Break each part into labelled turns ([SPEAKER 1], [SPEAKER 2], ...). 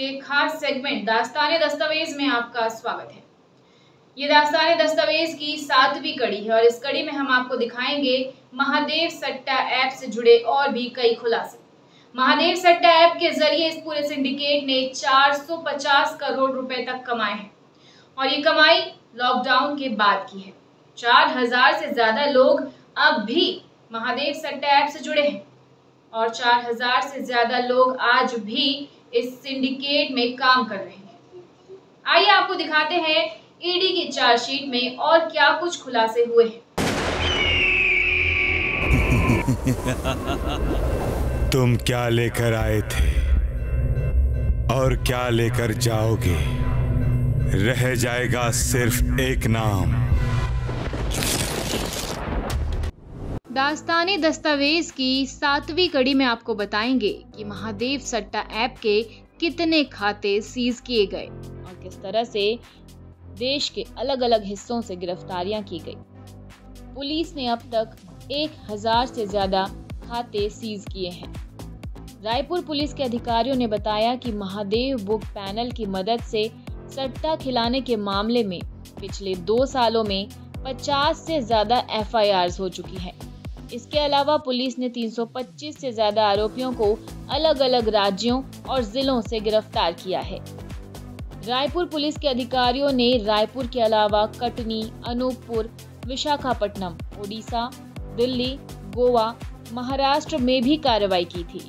[SPEAKER 1] के खास सेगमेंट दास्ताने दस्तावेज में आपका स्वागत है। ये दास्ताने दस्तावेज की 7वीं कड़ी है और इस कड़ी में हम आपको दिखाएंगे महादेव सट्टा ऐप से जुड़े और भी कई खुलासे। महादेव सट्टा ऐप के जरिए इस पूरे सिंडिकेट ने 450 करोड़ रुपए तक कमाए हैं और ये कमाई लॉकडाउन के बाद की है। 4000 से ज्यादा लोग अब भी महादेव सट्टा ऐप से जुड़े हैं और 4000 से ज्यादा लोग आज भी इस सिंडिकेट में काम कर रहे हैं। आइए आपको दिखाते हैं ईडी की चार्जशीट में और क्या कुछ खुलासे हुए हैं।
[SPEAKER 2] तुम क्या लेकर आए थे और क्या लेकर जाओगे? रह जाएगा सिर्फ एक नाम।
[SPEAKER 1] दास्ताने दस्तावेज की 7वीं कड़ी में आपको बताएंगे कि महादेव सट्टा ऐप के कितने खाते सीज किए गए और किस तरह से देश के अलग अलग हिस्सों से गिरफ्तारियां की गई। पुलिस ने अब तक 1000 से ज्यादा खाते सीज किए हैं। रायपुर पुलिस के अधिकारियों ने बताया कि महादेव बुक पैनल की मदद से सट्टा खिलाने के मामले में पिछले 2 सालों में 50 से ज्यादा FIRs हो चुकी हैं। इसके अलावा पुलिस ने 325 से ज्यादा आरोपियों को अलग अलग राज्यों और जिलों से गिरफ्तार किया है। रायपुर पुलिस के अधिकारियों ने रायपुर के अलावा कटनी, अनूपपुर, विशाखापट्टनम, ओडिशा, दिल्ली, गोवा, महाराष्ट्र में भी कार्रवाई की थी।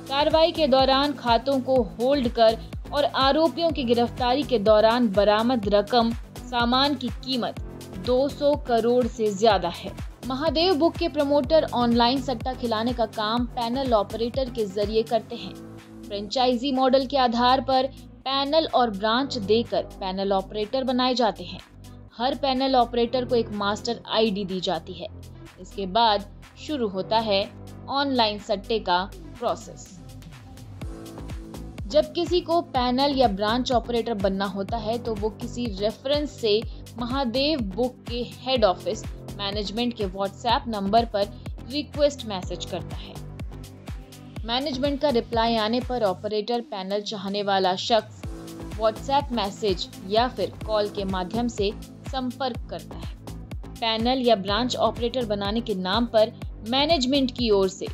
[SPEAKER 1] कार्रवाई के दौरान खातों को होल्ड कर और आरोपियों की गिरफ्तारी के दौरान बरामद रकम सामान की कीमत 200 करोड़ से ज्यादा है। महादेव बुक के प्रमोटर ऑनलाइन सट्टा खिलाने का काम पैनल ऑपरेटर के जरिए करते हैं। फ्रेंचाइजी मॉडल के आधार पर पैनल और ब्रांच देकर पैनल ऑपरेटर बनाए जाते हैं। हर पैनल ऑपरेटर को एक मास्टर ID दी जाती है। इसके बाद शुरू होता है ऑनलाइन सट्टे का प्रोसेस। जब किसी को पैनल या ब्रांच ऑपरेटर बनना होता है तो वो किसी रेफरेंस से महादेव बुक के हेड ऑफिस मैनेजमेंट के WhatsApp नंबर पर रिक्वेस्ट मैसेज करता है। मैनेजमेंट का रिप्लाई आने पर ऑपरेटर पैनल चाहने वाला शख्स WhatsApp मैसेज या फिर कॉल के माध्यम से संपर्क करता है। पैनल या ब्रांच ऑपरेटर बनाने के नाम पर मैनेजमेंट की ओर से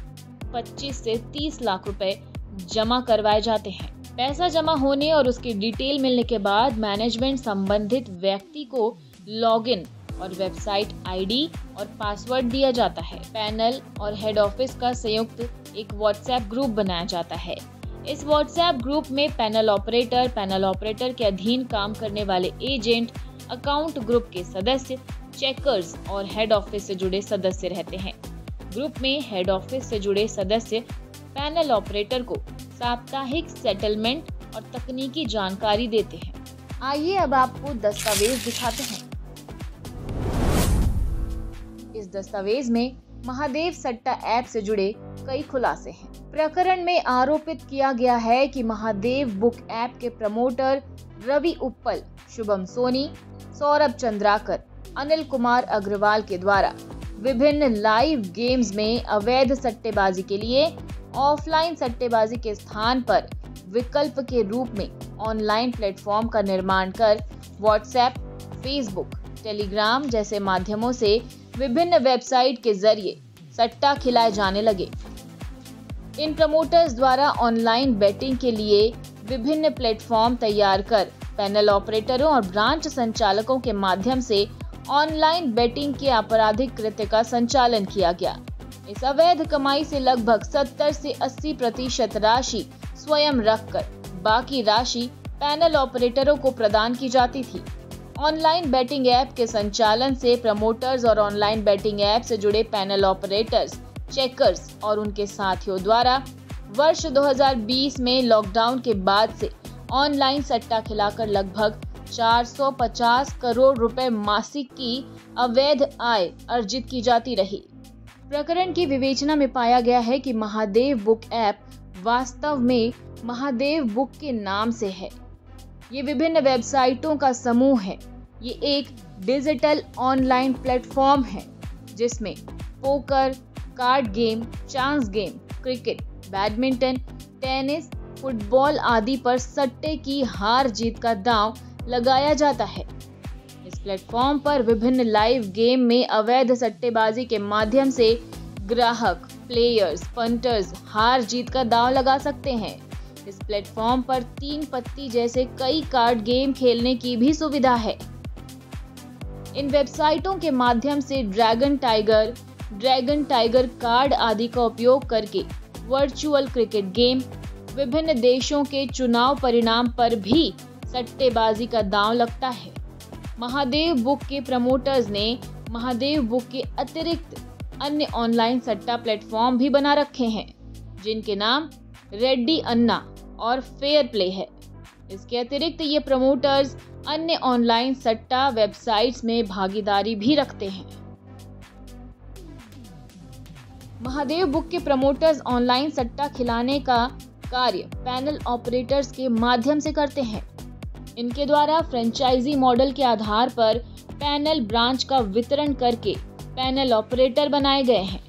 [SPEAKER 1] 25 से 30 लाख रुपए जमा करवाए जाते हैं। पैसा जमा होने और उसकी डिटेल मिलने के बाद मैनेजमेंट संबंधित व्यक्ति को लॉगिन और वेबसाइट ID और पासवर्ड दिया जाता है। पैनल और हेड ऑफिस का संयुक्त एक WhatsApp ग्रुप बनाया जाता है। इस WhatsApp ग्रुप में पैनल ऑपरेटर के अधीन काम करने वाले एजेंट, अकाउंट ग्रुप के सदस्य, चेकर्स और हेड ऑफिस से जुड़े सदस्य रहते हैं। ग्रुप में हेड ऑफिस से जुड़े सदस्य पैनल ऑपरेटर को साप्ताहिक सेटलमेंट और तकनीकी जानकारी देते हैं। आइए अब आपको दस्तावेज दिखाते हैं। इस दस्तावेज में महादेव सट्टा ऐप से जुड़े कई खुलासे हैं। प्रकरण में आरोपित किया गया है कि महादेव बुक ऐप के प्रमोटर रवि उप्पल, शुभम सोनी, सौरभ चंद्राकर, अनिल कुमार अग्रवाल के द्वारा विभिन्न लाइव गेम्स में अवैध सट्टेबाजी के लिए ऑफलाइन सट्टेबाजी के स्थान पर विकल्प के रूप में ऑनलाइन प्लेटफॉर्म का निर्माण कर व्हाट्सएप, फेसबुक, टेलीग्राम जैसे माध्यमों से विभिन्न वेबसाइट के जरिए सट्टा खिलाए जाने लगे। इन प्रमोटर्स द्वारा ऑनलाइन बेटिंग के लिए विभिन्न प्लेटफॉर्म तैयार कर पैनल ऑपरेटरों और ब्रांच संचालकों के माध्यम से ऑनलाइन बेटिंग के आपराधिक कृत्य का संचालन किया गया। इस अवैध कमाई से लगभग 70 से 80% राशि स्वयं रखकर बाकी राशि पैनल ऑपरेटरों को प्रदान की जाती थी। ऑनलाइन बेटिंग ऐप के संचालन से प्रमोटर्स और ऑनलाइन बेटिंग ऐप से जुड़े पैनल ऑपरेटर्स, चेकर्स और उनके साथियों द्वारा वर्ष 2020 में लॉकडाउन के बाद से ऑनलाइन सट्टा खिलाकर लगभग 450 करोड़ रुपए मासिक की अवैध आय अर्जित की जाती रही। प्रकरण की विवेचना में पाया गया है कि महादेव बुक ऐप वास्तव में महादेव बुक के नाम से है। ये विभिन्न वेबसाइटों का समूह है। ये एक डिजिटल ऑनलाइन प्लेटफॉर्म है जिसमें poker, card game, chance game, cricket, badminton, tennis, football आदि पर सट्टे की हार जीत का दांव लगाया जाता है। इस प्लेटफॉर्म पर विभिन्न लाइव गेम में अवैध सट्टेबाजी के माध्यम से ग्राहक, प्लेयर्स, पंटर्स हार जीत का दांव लगा सकते हैं। इस प्लेटफॉर्म पर 3 पत्ती जैसे कई कार्ड गेम खेलने की भी सुविधा है। इन वेबसाइटों के माध्यम से ड्रैगन टाइगर कार्ड आदि का उपयोग करके वर्चुअल क्रिकेट गेम, विभिन्न देशों के चुनाव परिणाम पर भी सट्टेबाजी का दांव लगता है। महादेव बुक के प्रमोटर्स ने महादेव बुक के अतिरिक्त अन्य ऑनलाइन सट्टा प्लेटफॉर्म भी बना रखे हैं, जिनके नाम रेड्डी अन्ना और फेयर प्ले है। इसके अतिरिक्त ये प्रमोटर्स अन्य ऑनलाइन सट्टा वेबसाइट्स में भागीदारी भी रखते हैं। महादेव बुक के प्रमोटर्स ऑनलाइन सट्टा खिलाने का कार्य पैनल ऑपरेटर्स के माध्यम से करते हैं। इनके द्वारा फ्रेंचाइजी मॉडल के आधार पर पैनल ब्रांच का वितरण करके पैनल ऑपरेटर बनाए गए हैं।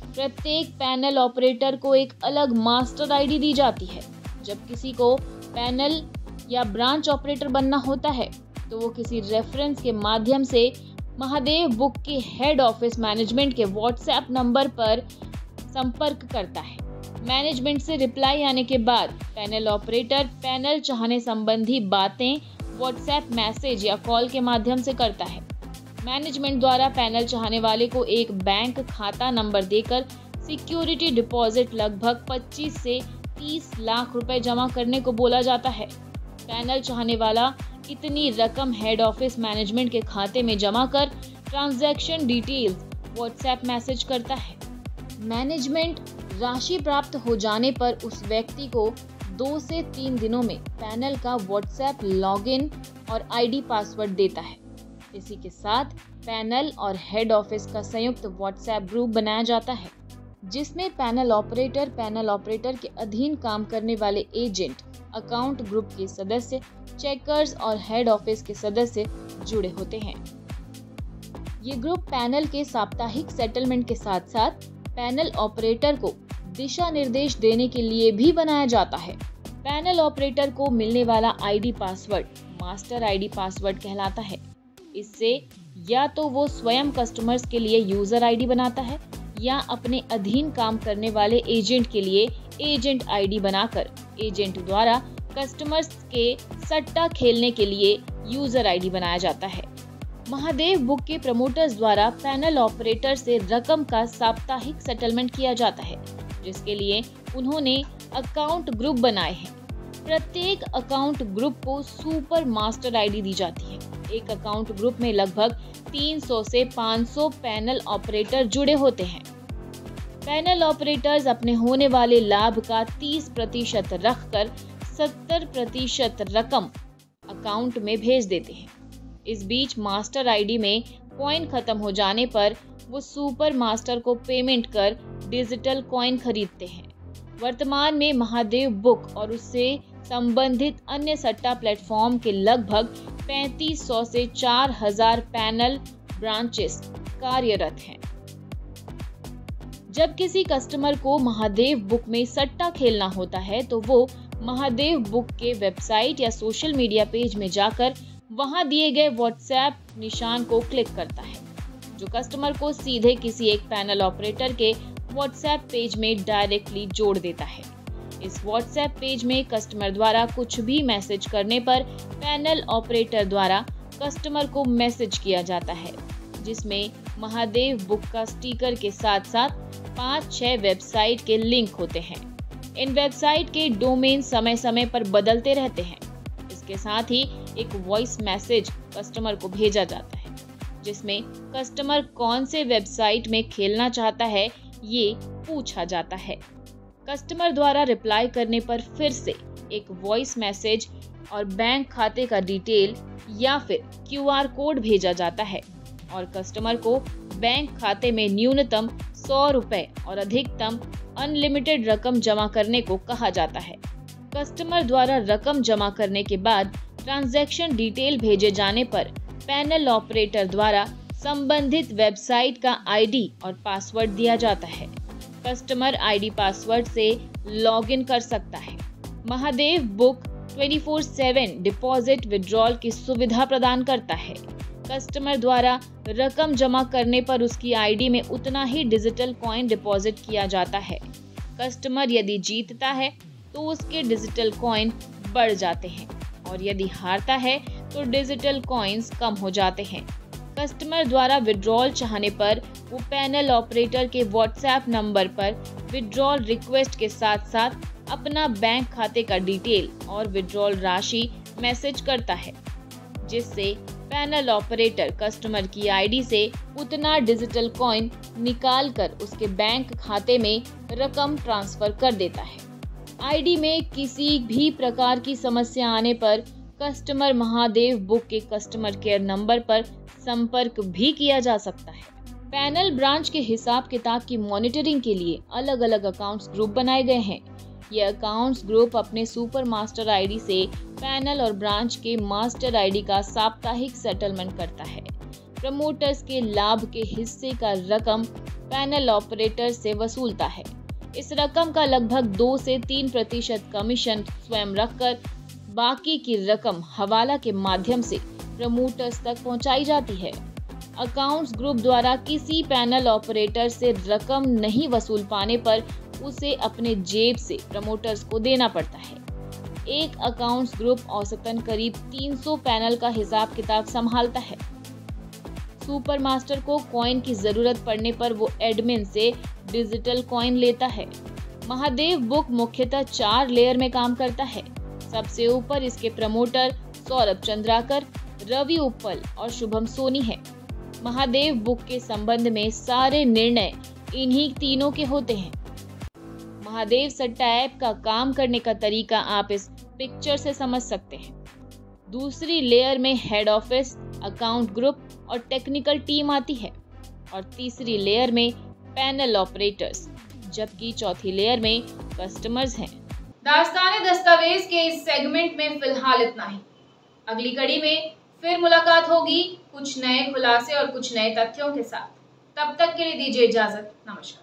[SPEAKER 1] प्रत्येक पैनल ऑपरेटर को एक अलग मास्टर आईडी दी जाती है। जब किसी को पैनल या ब्रांच ऑपरेटर बनना होता है तो वो किसी रेफरेंस के माध्यम से महादेव बुक के हेड ऑफिस मैनेजमेंट के व्हाट्सएप नंबर पर संपर्क करता है। मैनेजमेंट से रिप्लाई आने के बाद पैनल ऑपरेटर पैनल चाहने संबंधी बातें व्हाट्सएप मैसेज या कॉल के माध्यम से करता है। मैनेजमेंट द्वारा पैनल चाहने वाले को एक बैंक खाता नंबर देकर सिक्योरिटी डिपॉजिट लगभग 25 से 30 लाख रुपए जमा करने को बोला जाता है। पैनल चाहने वाला इतनी रकम हेड ऑफिस मैनेजमेंट के खाते में जमा कर ट्रांजैक्शन डिटेल्स व्हाट्सएप मैसेज करता है। मैनेजमेंट राशि प्राप्त हो जाने पर उस व्यक्ति को 2 से 3 दिनों में पैनल का व्हाट्सएप लॉगिन और आईडी पासवर्ड देता है। इसी के साथ पैनल और हेड ऑफिस का संयुक्त व्हाट्सएप ग्रुप बनाया जाता है, जिसमें पैनल ऑपरेटर के अधीन काम करने वाले एजेंट, अकाउंट ग्रुप के सदस्य, चेकर्स और हेड ऑफिस के सदस्य जुड़े होते हैं। ये ग्रुप पैनल के साप्ताहिक सेटलमेंट के साथ साथ पैनल ऑपरेटर को दिशा निर्देश देने के लिए भी बनाया जाता है। पैनल ऑपरेटर को मिलने वाला ID password master ID password कहलाता है। इससे या तो वो स्वयं कस्टमर्स के लिए यूजर आईडी बनाता है या अपने अधीन काम करने वाले एजेंट के लिए एजेंट आईडी बनाकर एजेंट द्वारा कस्टमर्स के सट्टा खेलने के लिए यूजर आईडी बनाया जाता है। महादेव बुक के प्रमोटर्स द्वारा पैनल ऑपरेटर से रकम का साप्ताहिक सेटलमेंट किया जाता है, जिसके लिए उन्होंने अकाउंट ग्रुप बनाए हैं। प्रत्येक अकाउंट ग्रुप को सुपर मास्टर आईडी दी जाती है। एक अकाउंट ग्रुप में लगभग 300 से 500 पैनल ऑपरेटर जुड़े होते हैं। पैनल ऑपरेटर्स अपने होने वाले लाभ का 30% रखकर 70% रकम अकाउंट में भेज देते हैं। इस बीच मास्टर आईडी में कॉइन खत्म हो जाने पर वो सुपर मास्टर को पेमेंट कर डिजिटल कॉइन खरीदते हैं। वर्तमान में महादेव बुक और उससे संबंधित अन्य सट्टा प्लेटफॉर्म के लगभग 3500 से 4000 पैनल ब्रांचेस कार्यरत हैं। जब किसी कस्टमर को महादेव बुक में सट्टा खेलना होता है तो वो महादेव बुक के वेबसाइट या सोशल मीडिया पेज में जाकर वहां दिए गए व्हाट्सएप निशान को क्लिक करता है, जो कस्टमर को सीधे किसी एक पैनल ऑपरेटर के व्हाट्सएप पेज में डायरेक्टली जोड़ देता है। इस व्हाट्सएप पेज में कस्टमर द्वारा कुछ भी मैसेज करने पर पैनल ऑपरेटर द्वारा कस्टमर को मैसेज किया जाता है, जिसमें महादेव बुक का स्टिकर के साथ साथ 5-6 वेबसाइट के लिंक होते हैं। इन वेबसाइट के डोमेन समय समय पर बदलते रहते हैं। इसके साथ ही एक वॉइस मैसेज कस्टमर को भेजा जाता है, जिसमें कस्टमर कौन से वेबसाइट में खेलना चाहता है ये पूछा जाता है। कस्टमर द्वारा रिप्लाई करने पर फिर से एक वॉइस मैसेज और बैंक खाते का डिटेल या फिर QR कोड भेजा जाता है और कस्टमर को बैंक खाते में न्यूनतम 100 रुपए और अधिकतम अनलिमिटेड रकम जमा करने को कहा जाता है। कस्टमर द्वारा रकम जमा करने के बाद ट्रांजैक्शन डिटेल भेजे जाने पर पैनल ऑपरेटर द्वारा संबंधित वेबसाइट का आईडी और पासवर्ड दिया जाता है। कस्टमर आईडी पासवर्ड से लॉगिन कर सकता है। महादेव बुक 24/7 डिपॉजिट विड्रॉल की सुविधा प्रदान करता है। कस्टमर द्वारा रकम जमा करने पर उसकी आईडी में उतना ही डिजिटल कॉइन डिपॉजिट किया जाता है। कस्टमर यदि जीतता है तो उसके डिजिटल कॉइन बढ़ जाते हैं और यदि हारता है तो डिजिटल कॉइन्स कम हो जाते हैं। कस्टमर द्वारा विड्रॉल चाहने पर वो पैनल ऑपरेटर के व्हाट्सएप नंबर पर विड्रॉल रिक्वेस्ट के साथ साथ अपना बैंक खाते का डिटेल और विड्रॉल राशि मैसेज करता है, जिससे पैनल ऑपरेटर कस्टमर की आईडी से उतना डिजिटल कॉइन निकाल कर उसके बैंक खाते में रकम ट्रांसफर कर देता है। आईडी में किसी भी प्रकार की समस्या आने पर कस्टमर महादेव बुक के कस्टमर केयर नंबर पर संपर्क भी किया जा सकता है। पैनल ब्रांच के हिसाब किताब की मॉनिटरिंग के लिए अलग अलग अकाउंट्स ग्रुप बनाए गए हैं। ये अकाउंट्स ग्रुप अपने सुपर मास्टर आईडी से पैनल और ब्रांच के मास्टर आईडी का साप्ताहिक सेटलमेंट करता है। प्रमोटर्स के लाभ के हिस्से का रकम पैनल ऑपरेटर से वसूलता है। इस रकम का लगभग 2 से 3% कमीशन स्वयं रखकर बाकी की रकम हवाला के माध्यम से प्रमोटर्स तक पहुंचाई जाती है। अकाउंट्स ग्रुप द्वारा किसी पैनल ऑपरेटर से रकम नहीं वसूल पाने पर उसे अपने जेब से प्रमोटर्स को देना पड़ता है। एक अकाउंट्स ग्रुप औसतन करीब 300 पैनल का हिसाब किताब संभालता है। सुपर मास्टर को कॉइन की जरूरत पड़ने पर वो एडमिन से डिजिटल कॉइन लेता है। महादेव बुक मुख्यतः 4 लेयर में काम करता है। सबसे ऊपर इसके प्रमोटर सौरभ चंद्राकर, रवि उप्पल और शुभम सोनी है। महादेव बुक के संबंध में सारे निर्णय इन्हीं तीनों के होते हैं। महादेव सट्टा ऐप का काम करने का तरीका आप इस पिक्चर से समझ सकते हैं। दूसरी लेयर में हेड ऑफिस, अकाउंट ग्रुप और टेक्निकल टीम आती है और तीसरी लेयर में पैनल ऑपरेटर्स, जबकि चौथी लेयर में कस्टमर्स हैं। दास्ताने दस्तावेज के इस सेगमेंट में फिलहाल इतना ही। अगली कड़ी में फिर मुलाकात होगी कुछ नए खुलासे और कुछ नए तथ्यों के साथ। तब तक के लिए दीजिए इजाजत। नमस्कार।